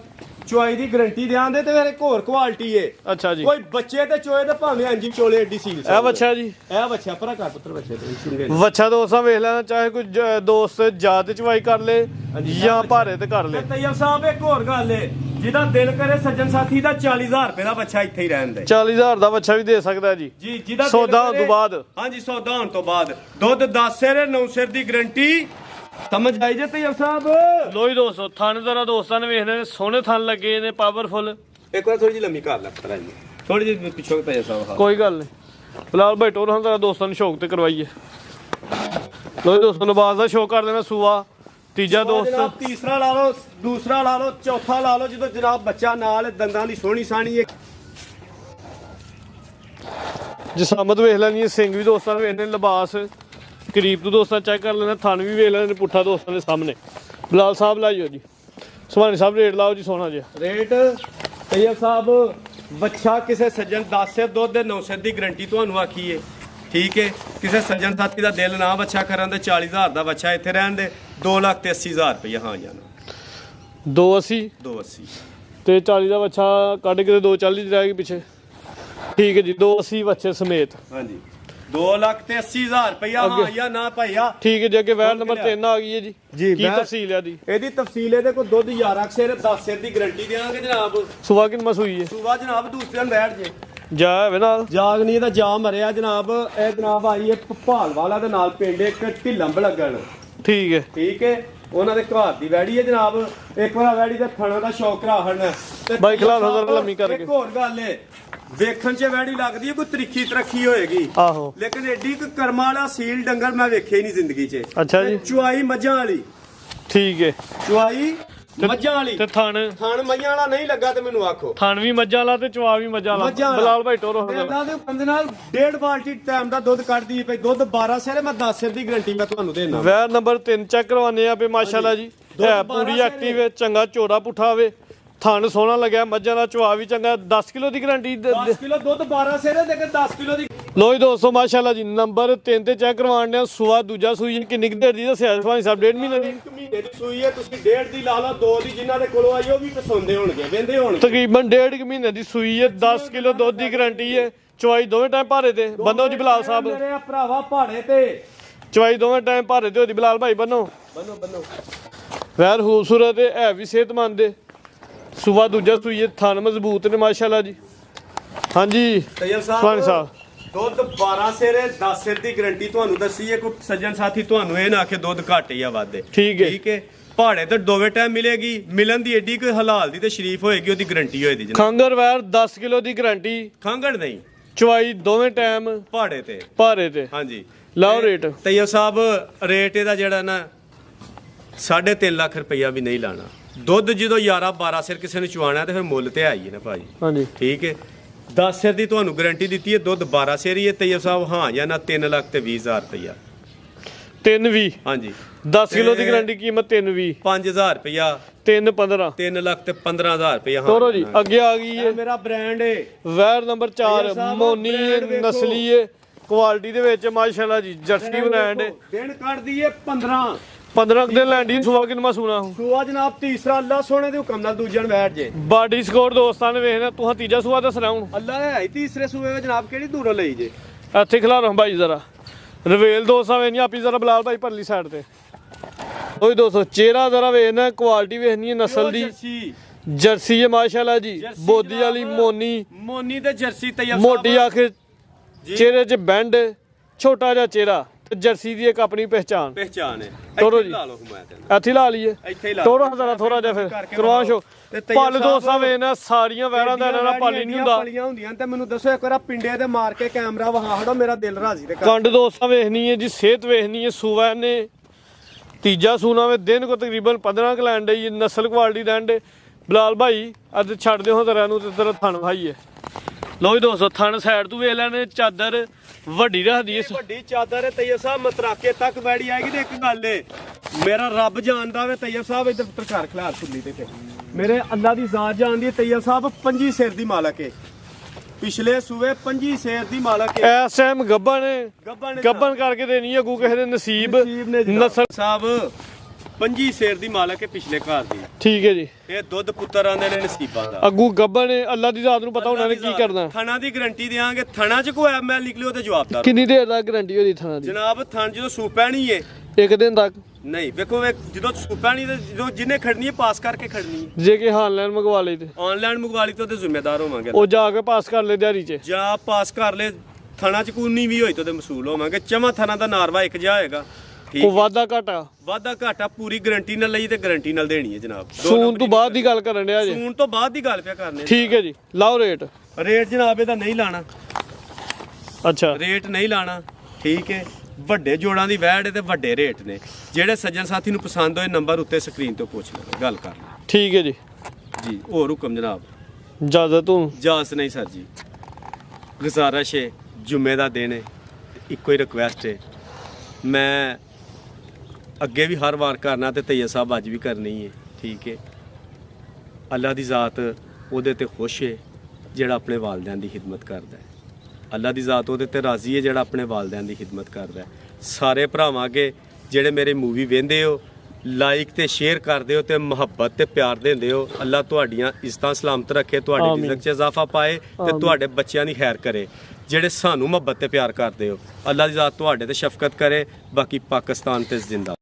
ਚੁਆਈ ਦੀ ਗਰੰਟੀ ਦੇਾਂਦੇ। ਤੇ ਫਿਰ ਇੱਕ ਹੋਰ ਕੁਆਲਿਟੀ ਏ। ਅੱਛਾ ਜੀ। ਕੋਈ ਬੱਚੇ ਤੇ ਚੋਏ ਤੇ ਭਾਵੇਂ ਅੰਜੀ ਚੋਲੇ ਐਡੀ ਸੀਲ। ਇਹ ਬੱਚਾ ਜੀ, ਇਹ ਬੱਚਾ ਪਰਾ ਕਰ ਪੁੱਤਰ ਬੱਚੇ ਤੇ ਸਿੰਗੇ। ਬੱਚਾ ਦੋਸਤਾਂ ਵੇਖ ਲੈਣਾ, ਚਾਹੇ ਕੋਈ ਦੋਸਤ ਜਾਤ ਚਵਾਈ ਕਰ ਲੇ ਜਾਂ ਭਾਰੇ ਤੇ ਕਰ ਲੇ। ਤੈਯਬ ਸਾਹਿਬ ਇੱਕ ਹੋਰ ਗੱਲ ਏ, ਜਿਹਦਾ ਦਿਲ ਕਰੇ ਸੱਜਣ ਸਾਥੀ ਦਾ 40,000 ਰੁਪਏ ਦਾ ਬੱਚਾ ਇੱਥੇ ਹੀ ਰਹਿਣ ਦੇ। 40,000 ਦਾ ਬੱਚਾ ਵੀ ਦੇ ਸਕਦਾ ਜੀ। ਜੀ ਜਿਹਦਾ ਸੌਦਾ ਹੋਣ ਤੋਂ ਬਾਅਦ। ਹਾਂਜੀ ਸੌਦਾ ਹੋਣ ਤੋਂ ਬਾਅਦ। ਦੁੱਧ 10 ਸਿਰ 9 ਸਿਰ ਦੀ ਗਰੰਟੀ। ਸਮਝ ਆਈ ਜੇ ਤੈਯਬ ਸਾਹਿਬ? ਲੋਈ ਦੋਸਤੋ ਥਣ ਜ਼ਰਾ ਦੋਸਤਾਂ ਨੇ ਵੇਖਦੇ ਨੇ, ਸੋਹਣੇ ਥਣ ਲੱਗੇ ਨੇ, ਪਾਵਰਫੁਲ। ਇੱਕ ਵਾਰ ਥੋੜੀ ਜਿਹੀ ਲੰਮੀ ਕਰ ਲੈ ਪਤਾ ਜੀ, ਥੋੜੀ ਜਿਹੀ ਪਿੱਛੋਂ ਤੈਯਬ ਸਾਹਿਬ। ਕੋਈ ਗੱਲ ਨਹੀਂ ਫਿਲਹਾਲ ਭਾਈ ਟੋਰ ਜ਼ਰਾ ਦੋਸਤਾਂ ਨੂੰ ਸ਼ੌਕ ਤੇ ਕਰਵਾਈਏ। ਲੋਈ ਦੋਸਤੋ ਲਿਬਾਸ ਦਾ ਸ਼ੌਕ ਕਰ ਦੇਣਾ। ਸੂਆ ਤੀਜਾ ਦੋਸਤ, ਜਨਾਬ ਤੀਸਰਾ ਲਾ ਲਓ, ਦੂਸਰਾ ਲਾ ਲਓ, ਚੌਥਾ ਲਾ ਲਓ, ਜਦੋਂ ਜਨਾਬ ਬੱਚਾ ਨਾਲ ਦੰਦਾਂ ਦੀ ਸੋਹਣੀ ਸਾਣੀ ਹੈ। ਜਸਾਮਤ ਵੇਖ ਲੈਣੀ ਹੈ, ਸਿੰਘ ਵੀ ਦੋਸਤਾਂ ਨੇ ਵੇਖਣੇ, ਲਿਬਾਸ ਕਰੀਬ ਤੋਂ ਦੋਸਤਾਂ ਚੈੱਕ ਕਰ ਲੈਣਾ, ਥਣ ਵੀ ਵੇਖ ਲੈਣੇ ਪੁੱਠਾ ਦੋਸਤਾਂ ਦੇ ਸਾਹਮਣੇ। ਬਲਾਲ ਸਾਹਿਬ ਲਾਈਓ ਜੀ, ਸੁਭਾਨੀ ਸਾਹਿਬ ਰੇਟ ਲਾਓ ਜੀ ਸੋਹਣਾ ਜਿਹਾ ਰੇਟ ਤੈਯਬ ਸਾਹਿਬ ਬੱਚਾ ਕਿਸੇ ਸੱਜਣ 10 ਸਿਰ ਦੁੱਧ ਦੇ 9 ਸਿਰ ਦੀ ਗਰੰਟੀ ਤੁਹਾਨੂੰ ਆਖੀਏ, ਠੀਕ ਹੈ। ਕਿਸੇ ਸੱਜਣ ਸਾਥੀ ਦਾ ਦਿਲ ਨਾ ਬੱਚਾ ਕਰਨ ਦੇ 40,000 ਦਾ ਬੱਚਾ ਇੱਥੇ ਰਹਿਣ ਦੇ 2,80,000 ਰੁਪਏ ਹਾਂ ਜਾਣਾ 280 280 ਤੇ 40 ਦਾ ਬੱਚਾ ਕੱਢ ਕੇ 240 ਰਹਿ ਗਈ ਪਿੱਛੇ। ਠੀਕ ਹੈ ਜੀ 280 ਬੱਚੇ ਸਮੇਤ। ਹਾਂਜੀ 2,80,000 ਰੁਪਏ ਹਾਂ ਜਾਂ ਨਾ ਭਾਈਆ। ਠੀਕ ਹੈ ਜੀ। ਅੱਗੇ ਵੈਰ ਨੰਬਰ 3 ਆ ਗਈ ਹੈ ਜੀ। ਜੀ, ਕੀ ਵੈਰ- ਤਫਸੀਲ ਹੈ ਦੀ? ਇਹਦੀ ਤਫਸੀਲ ਇਹਦੇ ਕੋਲ ਦੁੱਧ 11 ਸਿਰ 10 ਸਿਰ ਦੀ ਗਰੰਟੀ ਦੇਵਾਂਗੇ ਜਨਾਬ। ਸੁਬਾ ਕਿੰਨਾ ਸੂਈ ਹੈ? ਸੂਬਾ ਜਨਾਬ ਦੂਸਰੇ ਦਿਨ ਬੈਠ ਜੇ ਜਾ ਹੈ ਨਾਲ ਜਾਗ ਨਹੀਂ ਇਹਦਾ ਜਾ ਮਰਿਆ ਜਨਾਬ। ਇਹ ਜਨਾਬ ਆਈ ਹੈ ਭੋਪਾਲ ਵਾਲਾ ਦੇ ਨਾਲ ਪਿੰਡ ਇੱਕ ਢਿਲੰਬ ਲੱਗਣ, ਠੀਕ ਹੈ। ਠੀਕ ਹੈ। ਉਹਨਾਂ ਦੇ ਘਰ ਦੀ ਵੈੜੀ ਹੈ ਜਨਾਬ। ਇੱਕ ਵਾਰ ਵੈੜੀ ਦੇ ਥਣਾ ਦਾ ਸ਼ੌਕ ਰਾਹਣ ਤੇ ਬਾਈ ਖਿਲਾਰ ਹਜ਼ਾਰ ਲੰਮੀ ਕਰਕੇ। ਇੱਕ ਹੋਰ ਗੱਲ ਹੈ, ਵੇਖਣ 'ਚ ਵੈੜੀ ਲੱਗਦੀ ਹੈ ਕੋਈ ਤਰੀਖੀ ਤਰੱਖੀ ਹੋਏਗੀ, ਆਹੋ ਲੇਕਿਨ ਐਡੀ ਕੁ ਕਰਮਾਂ ਵਾਲਾ ਸੀਲ ਡੰਗਰ ਮੈਂ ਵੇਖਿਆ ਹੀ ਨਹੀਂ ਜ਼ਿੰਦਗੀ 'ਚ। ਅੱਛਾ ਜੀ। ਤੇ ਚੁਆਈ ਮੱਝਾਂ ਵਾਲੀ, ਠੀਕ ਹੈ। ਚੁਆਈ ਮੱਝਾਂ ਵਾਲੀ। ਤੇ ਥਣ ਥਣ ਮੱਝਾਂ ਵਾਲਾ ਨਹੀਂ ਲੱਗਾ ਤੇ ਮੈਨੂੰ ਆਖੋ। ਥਣ ਵੀ ਮੱਝਾਂ ਵਾਲਾ ਤੇ ਚਵਾ ਵੀ ਮੱਝਾਂ ਵਾਲਾ। ਬਲਾਲ ਭਾਈ ਟੋਰੋ ਇਹਨਾਂ ਦੇ ਬੰਦੇ ਨਾਲ 1.5 ਬਾਲਟੀ ਟਾਈਮ ਦਾ ਦੁੱਧ ਕੱਢਦੀ ਪਈ। ਦੁੱਧ 12 ਸਿਰ ਮੈਂ 10 ਸਿਰ ਦੀ ਗਰੰਟੀ ਮੈਂ ਤੁਹਾਨੂੰ ਦੇਣਾ। ਵੈਰ ਨੰਬਰ 3 ਚੈੱਕ ਕਰਵਾਨੇ ਆ ਪੇ ਮਾਸ਼ਾਅੱਲਾ ਜੀ। ਹੈ ਪੂਰੀ ਐਕਟਿਵ ਹੈ, ਚੰਗਾ ਝੋੜਾ ਪੁੱਠਾ ਹੋਵੇ, ਥਣ ਸੋਹਣਾ ਲੱਗਿਆ, ਮੱਝਾਂ ਦਾ ਚਵਾ ਵੀ ਚੰਗਾ। 10 ਕਿਲੋ ਦੀ ਗਰੰਟੀ। 10 ਕਿਲੋ ਦੁੱਧ 12 ਸਿਰ ਹੈ, ਲੇਕਿਨ 10 ਕਿਲੋ ਦੀ। ਲੋ ਜੀ ਦੋਸਤੋ ਮਾਸ਼ਾਅੱਲਾ ਜੀ ਨੰਬਰ 3 ਤੇ ਚੈੱਕ ਕਰਵਾਉਣ ਆ। ਸੂਆ ਦੂਜਾ ਸੂਈ ਕਿੰਨੀ ਕੁ ਦੇਰ ਦੀ ਦੱਸਿਆ ਭਾਈ ਸਾਹਿਬ? 1.5 ਮਹੀਨੇ ਦੀ। 1 ਮਹੀਨੇ ਦੀ ਸੂਈ ਹੈ, ਤੁਸੀਂ 1.5 ਦੀ ਲਾ ਲਓ, 2 ਦੀ ਜਿਨ੍ਹਾਂ ਦੇ ਕੋਲੋਂ ਆਈ ਉਹ ਵੀ ਪਸੰਦੇ ਹੋਣਗੇ, ਵੰਦੇ ਹੋਣਗੇ। ਤਕਰੀਬਨ 1.5 ਮਹੀਨੇ ਦੀ ਸੂਈ ਹੈ, 10 ਕਿਲੋ ਦੁੱਧ ਦੀ ਗਰੰਟੀ ਹੈ। ਚਵਾਈ ਦੋਵੇਂ ਟਾਈਮ ਭਾਰੇ ਤੇ ਬੰਨੋ ਜੀ ਬਲਾਲ ਸਾਹਿਬ। ਮੇਰੇ ਭਰਾਵਾ ਪਹਾੜੇ ਤੇ ਚਵਾਈ ਦੋਵੇਂ ਟਾਈਮ ਭਾਰੇ ਤੇ ਹੋਦੀ ਬਲਾਲ ਭਾਈ ਬੰਨੋ। ਬੰਨੋ ਵੈਰ ਖੂਬਸੂਰਤ ਹੈ ਵੀ ਸਿਹਤਮੰਦ ਹੈ। ਸੂਆ ਦੂਜਾ ਸੂਈ ਹੈ, ਥਣ ਮਜ਼ਬੂਤ ਨੇ ਮਾਸ਼ਾਅੱਲਾ ਜੀ। ਹਾਂਜੀ ਤੈਯਬ ਸੁਭਾਨ ਸਾਹਿਬ ਸਾਹਿਬ ਦੁੱਧ 12 ਸਿਰ ਹੈ, 10 ਸਿਰ ਦੀ ਗਰੰਟੀ ਤੁਹਾਨੂੰ ਦੱਸੀ ਹੈ। ਕੋਈ ਸੱਜਣ ਸਾਥੀ ਤੁਹਾਨੂੰ ਇਹ ਨਾ ਆਖੇ ਦੁੱਧ ਘੱਟ ਜਾਂ ਵੱਧ ਹੈ। ਠੀਕ ਹੈ। ਠੀਕ ਹੈ। ਪਹਾੜੇ ਤੇ ਦੋਵੇਂ ਟਾਈਮ ਮਿਲੇਗੀ, ਮਿਲਣ ਦੀ ਏਡੀ ਕੋਈ ਹਲਾਲ ਦੀ ਤੇ ਸ਼ਰੀਫ ਹੋਏਗੀ, ਉਹਦੀ ਗਰੰਟੀ ਹੋਏਗੀ ਜਨਾਬ। ਖੰਗਰ ਵੈਰ 10 ਕਿਲੋ ਦੀ ਗਰੰਟੀ, ਖੰਗੜ ਨਹੀਂ, ਚਵਾਈ ਦੋਵੇਂ ਟਾਈਮ ਪਹਾੜੇ ਤੇ ਭਾਰੇ ਤੇ। ਹਾਂਜੀ ਲਾਓ ਰੇਟ। ਤੈਯਬ ਸਾਹਿਬ ਰੇਟ ਇਹਦਾ ਜਿਹੜਾ ਨਾ 3.5 ਲੱਖ ਰੁਪਈਆ ਵੀ ਨਹੀਂ ਲਾਣਾ। ਦੁੱਧ ਜਦੋਂ 11-12 ਸਿਰ ਕਿਸੇ ਨੂੰ ਚਵਾਣਾ ਤੇ ਫਿਰ ਮੁੱਲ ਤੇ ਆਈ ਹੈ ਨਾ ਭਾਜੀ। ਹਾਂਜੀ ਠੀਕ ਹੈ। 10 ਸਿਰ ਦੀ ਤੁਹਾਨੂੰ ਗਾਰੰਟੀ ਦਿੱਤੀ ਹੈ, ਦੁੱਧ 12 ਸਿਰ ਹੀ ਹੈ। ਤੈਯਬ ਸਾਹਿਬ ਹਾਂ ਜਾਂ ਨਾ 3,20,000 ਰੁਪਈਆ। 320 ਹਾਂਜੀ 10 ਕਿਲੋ ਦੀ ਗਰੰਟੀ ਕੀਮਤ 320 5,000 ਰੁਪਈਆ 315 3,15,000 ਰੁਪਈਆ। ਤੋਰੋ ਜੀ ਅੱਗੇ ਆ ਗਈ ਹੈ ਮੇਰਾ ਬ੍ਰਾਂਡ ਹੈ ਵੈਰ ਨੰਬਰ 4 ਸਾਹਿਬ, ਮੋਨੀ brand ਵੇਖੋ। ਨਸਲੀ ਹੈ, ਕੁਆਲਿਟੀ ਦੇ ਵਿੱਚ ਮਾਸ਼ਾਅੱਲਾ ਜੀ। ਜਰਸੀ ਬ੍ਰਾਂਡ ਹੈ। ਦਿਨ ਕੱਢਦੀ ਹੈ 15 ਦਿਨ ਲੈਂਡੀ ਸੁਆ ਕਿੰਨਾ ਸੁਣਾ ਸੂਆ ਜਨਾਬ ਤੀਸਰਾ। ਅੱਲਾ ਸੋਹਣੇ ਦੇ ਹੁਕਮ ਨਾਲ ਦੂਜਣ ਬੈਠ ਜੇ। ਬਾਡੀ ਸਕੋਰ ਦੋਸਤਾਂ ਨੇ ਵੇਖਣਾ। ਤੂੰ ਤੀਜਾ ਸੁਆ ਦੱਸਣਾ ਹੁਣ। ਅੱਲਾ ਹੈ ਹੀ ਤੀਸਰੇ ਸੂਏ ਵਿੱਚ ਜਨਾਬ, ਕਿਹੜੀ ਦੂਰੋਂ ਲਈ ਜੇ। ਇੱਥੇ ਖਿਲਾ ਰਹਾ ਭਾਈ ਜ਼ਰਾ ਰਵੇਲ ਦੋਸਤਾਂ ਵੇਖਣੀ ਆਪੀ ਜ਼ਰਾ ਬਲਾਲ ਭਾਈ ਪਰਲੀ ਸਾਈਡ ਤੇ। ਓਏ ਦੋਸਤੋ ਚਿਹਰਾ ਜ਼ਰਾ ਵੇਖਣਾ, ਕੁਆਲਿਟੀ ਵੇਖਣੀ ਹੈ ਨਸਲ ਦੀ। ਜਰਸੀ ਹੈ ਮਾਸ਼ਾਅੱਲਾ ਜੀ। ਬੋਦੀ ਵਾਲੀ ਮੋਨੀ ਤੇ ਜਰਸੀ ਤੈਯਬ ਮੋਟੀ ਅੱਖ, ਚਿਹਰੇ 'ਚ ਬੈਂਡ, ਛੋਟਾ ਜਿਹਾ ਚਿਹਰਾ ਤੇ ਜਰਸੀ ਦੀ ਇੱਕ ਆਪਣੀ ਪਹਿਚਾਨ ਹੈ। ਤੋਰੋ ਜੀ। ਲਾ ਲਓ ਹੁਮਾਇਤ ਇੱਥੇ ਲਾ ਲਈਏ। ਇੱਥੇ ਹੀ ਲਾ ਤੋਰੋ ਜ਼ਰਾ ਥੋੜਾ ਜਿਹਾ ਫਿਰ ਕਰਵਾ ਸ਼ੋ। ਤੇ ਤੈਯਬ ਪਲ ਦੋਸਤਾਂ ਸਾਹਿਬ ਵੇਖਣਾ ਸਾਰੀਆਂ ਵੈਰਾਂ ਦਾ ਇਹਨਾਂ ਦਾ ਪਲ ਹੀ ਨਹੀਂ ਹੁੰਦਾ। ਪਲੀਆਂ ਹੁੰਦੀਆਂ ਤੇ ਮੈਨੂੰ ਦੱਸੋ ਇੱਕ ਵਾਰ ਪਿੰਡੇ ਤੇ ਮਾਰ ਕੇ ਕੈਮਰਾ ਵਹਾ ਹੜੋ, ਮੇਰਾ ਦਿਲ ਰਾਜ਼ੀ ਤੇ ਕਰ। ਕੰਡ ਦੋਸਤਾਂ ਵੇਖਣੀ ਹੈ ਜੀ, ਸਿਹਤ ਵੇਖਣੀ ਹੈ। ਸੂਆ ਨੇ ਤੀਜਾ ਸੂਨਾ ਵੇ, ਦਿਨ ਕੋ ਤਕਰੀਬਨ 15 ਕਲੈਂਡ ਹੈ। ਨਸਲ ਕੁਆਲਿਟੀ ਦਾ ਐਂਡ ਬਲਾਲ ਭਾਈ ਅੱਜ ਛੱਡ ਦਿਓ ਤੇਰਾ ਨੂੰ ਤੇ ਤੇਰਾ ਥਣ ਭਾਈ ਹੈ। ਲੋ ਜੀ ਦੋਸਤੋ ਥਣ ਸਾਈਡ ਤੋਂ ਵੇਖ ਲੈਣੇ, ਚਾਦਰ ਵੱਡੀ ਰੱਖਦੀ ਹੈ। ਵੱਡੀ ਚਾਦਰ ਹੈ ਤੈਯਬ ਸਾਹਿਬ, ਮਤਰਾਕੇ ਤੱਕ ਵੈੜੀ ਆਏਗੀ। ਤੇ ਇੱਕ ਗੱਲ ਏ, ਮੇਰਾ ਰੱਬ ਜਾਣਦਾ ਵੇ ਤੈਯਬ ਸਾਹਿਬ, ਇੱਧਰ ਘਰ ਖਿਲਾਰ ਸੁੱਲੀ ਤੇ ਮੇਰੇ ਅੱਲਾ ਦੀ ਜ਼ਾਤ ਜਾਣਦੀ ਹੈ। ਤੈਯਬ ਸਾਹਿਬ 25 ਸਿਰ ਦੀ ਮਾਲਕ ਹੈ। ਪਿਛਲੇ ਸੂਏ 25 ਸਿਰ ਦੀ ਮਾਲਕ ਹੈ। ਐਸ ਟਾਈਮ ਗੱਬਨ ਗੱਬਨ ਕਰਕੇ ਦੇਣੀ ਹੈ ਗੂ ਕਿਸੇ ਦੇ ਨਸੀਬ ਨਸਲ ਸਾਹਿਬ 25 ਸਿਰ ਦੀ ਮਾਲਕ ਹੈ ਪਿਛਲੇ ਘਰ ਦੀ। ਠੀਕ ਹੈ ਜੀ। ਇਹ ਦੁੱਧ ਪੁੱਤਰ ਆਂਦੇ ਨੇ ਨਸੀਬਾਂ ਦਾ। ਅੱਗੂ ਗੱਬਨ ਨੇ ਅੱਲਾ ਦੀ ਜ਼ਾਤ ਨੂੰ ਪਤਾ ਉਹਨਾਂ ਨੇ ਕੀ ਕਰਨਾ। ਥਣਾ ਦੀ ਗਰੰਟੀ ਦੇਾਂਗੇ। ਥਣਾ ਚ ਕੋਈ ਐਮਐਲ ਨਿਕਲਿਓ ਤੇ ਜਵਾਬਦਾਰ। ਕਿੰਨੀ ਦੇਰ ਤੱਕ ਗਰੰਟੀ ਹੋਦੀ ਥਣਾ ਦੀ? ਜਨਾਬ ਥਣ ਜਦੋਂ ਸੂਪ ਪੈਣੀ ਏ ਇੱਕ ਦਿਨ ਤੱਕ ਨਹੀਂ। ਵੇਖੋ ਜਦੋਂ ਸੂਪ ਪੈਣੀ ਤੇ ਜਦੋਂ ਜਿੰਨੇ ਖੜਨੀ ਹੈ ਪਾਸ ਕਰਕੇ ਖੜਨੀ ਹੈ। ਜੇ ਕਿ ਆਨਲਾਈਨ ਮੰਗਵਾ ਲਈ ਤੇ ਆਨਲਾਈਨ ਮੰਗਵਾ ਲਈ ਤੇ ਉਹਦੇ ਜ਼ਿੰਮੇਦਾਰ ਹੋਵਾਂਗੇ। ਉਹ ਜਾ ਕੇ ਪਾਸ ਕਰ ਲੈ ਦਿਹਾੜੀ 'ਚ ਜਾਂ ਪਾਸ ਕਰ ਲੈ। ਥਣਾ ਚ ਕੂਨੀ ਵੀ ਹੋਈ ਤੇ ਉਹਦੇ ਮਸੂਲ ਹੋਵਾਂਗੇ। ਚਮਾ ਥਣਾ ਦਾ ਨਾਰਵਾ ਇੱਕ ਜਿਹਾ ਹੋਏਗਾ। ਉਹ ਵਾਧਾ ਘਾਟਾ ਵਾਧਾ ਘਾਟਾ ਪੂਰੀ ਗਾਰੰਟੀ ਨਾਲ ਲਈ ਤੇ ਗਾਰੰਟੀ ਨਾਲ ਦੇਣੀ ਹੈ ਜਨਾਬ। ਸੂਨ ਤੋਂ ਬਾਅਦ ਦੀ ਗੱਲ ਕਰਨ ਡਿਆ ਜੇ। ਸੂਨ ਤੋਂ ਬਾਅਦ ਦੀ ਗੱਲ ਪਿਆ ਕਰਨੇ। ਠੀਕ ਹੈ ਜੀ। ਲਾਓ ਰੇਟ। ਰੇਟ ਜਨਾਬ ਇਹਦਾ ਨਹੀਂ ਲਾਣਾ। ਅੱਛਾ ਰੇਟ ਨਹੀਂ ਲਾਣਾ। ਠੀਕ ਹੈ। ਵੱਡੇ ਜੋੜਾਂ ਦੀ ਵੈੜ ਤੇ ਵੱਡੇ ਰੇਟ ਨੇ। ਜਿਹੜੇ ਸੱਜਣ ਸਾਥੀ ਨੂੰ ਪਸੰਦ ਹੋਏ ਨੰਬਰ ਉੱਤੇ ਸਕਰੀਨ ਤੋਂ ਪੁੱਛ ਲਓ, ਗੱਲ ਕਰ ਲਓ। ਠੀਕ ਹੈ ਜੀ। ਜੀ ਹੋਰ ਹੁਕਮ ਜਨਾਬ। ਇਜਾਜ਼ਤ ਹੂੰ। ਇਜਾਜ਼ਤ ਨਹੀਂ ਸਰ ਜੀ। ਗੁਜ਼ਾਰਿਸ਼ ਹੈ ਜੁਮੇ ਦਾ ਦਿਨ ਹੈ, ਇੱਕੋ ਹੀ ਰਿਕੁਐਸਟ ਹੈ, ਮੈਂ ਅੱਗੇ ਵੀ ਹਰ ਵਾਰ ਕਰਨਾ ਤੇ ਤਈਆ ਸਾਹਿਬ ਅੱਜ ਵੀ ਕਰਨੀ ਹੈ, ਠੀਕ ਹੈ। ਅੱਲਾ ਦੀ ਜ਼ਾਤ ਉਹਦੇ ਤੇ ਖੁਸ਼ ਹੈ ਜਿਹੜਾ ਆਪਣੇ ਵਾਲਿਆਂ ਦੀ ਖਿਦਮਤ ਕਰਦਾ ਹੈ। ਅੱਲਾ ਦੀ ਜ਼ਾਤ ਉਹਦੇ ਤੇ ਰਾਜ਼ੀ ਹੈ ਜਿਹੜਾ ਆਪਣੇ ਵਾਲਿਆਂ ਦੀ ਖਿਦਮਤ ਕਰਦਾ ਹੈ। ਸਾਰੇ ਭਰਾਵਾਂ ਅੱਗੇ ਜਿਹੜੇ ਮੇਰੇ ਮੂਵੀ ਵੇਖਦੇ ਹੋ, ਲਾਈਕ ਤੇ ਸ਼ੇਅਰ ਕਰਦੇ ਹੋ ਤੇ ਮੁਹੱਬਤ ਤੇ ਪਿਆਰ ਦਿੰਦੇ ਹੋ। ਅੱਲਾ ਤੁਹਾਡੀਆਂ ਇੱਜ਼ਤਾਂ ਸਲਾਮਤ ਰੱਖੇ, ਤੁਹਾਡੀ ਰਿਜ਼ਕ 'ਚ ਇਜ਼ਾਫਾ ਪਾਏ ਤੇ ਤੁਹਾਡੇ ਬੱਚਿਆਂ ਦੀ ਖੈਰ ਕਰੇ। ਜਿਹੜੇ ਸਾਨੂੰ ਮੁਹੱਬਤ ਤੇ ਪਿਆਰ ਕਰਦੇ ਹੋ, ਅੱਲਾ ਦੀ ਜ਼ਾਤ ਤੁਹਾਡੇ ਤੇ ਸ਼ਫਕਤ ਕਰੇ। ਬਾਕੀ ਪਾਕਿਸਤਾਨ ਤੇ ਜ਼ਿੰਦਾ।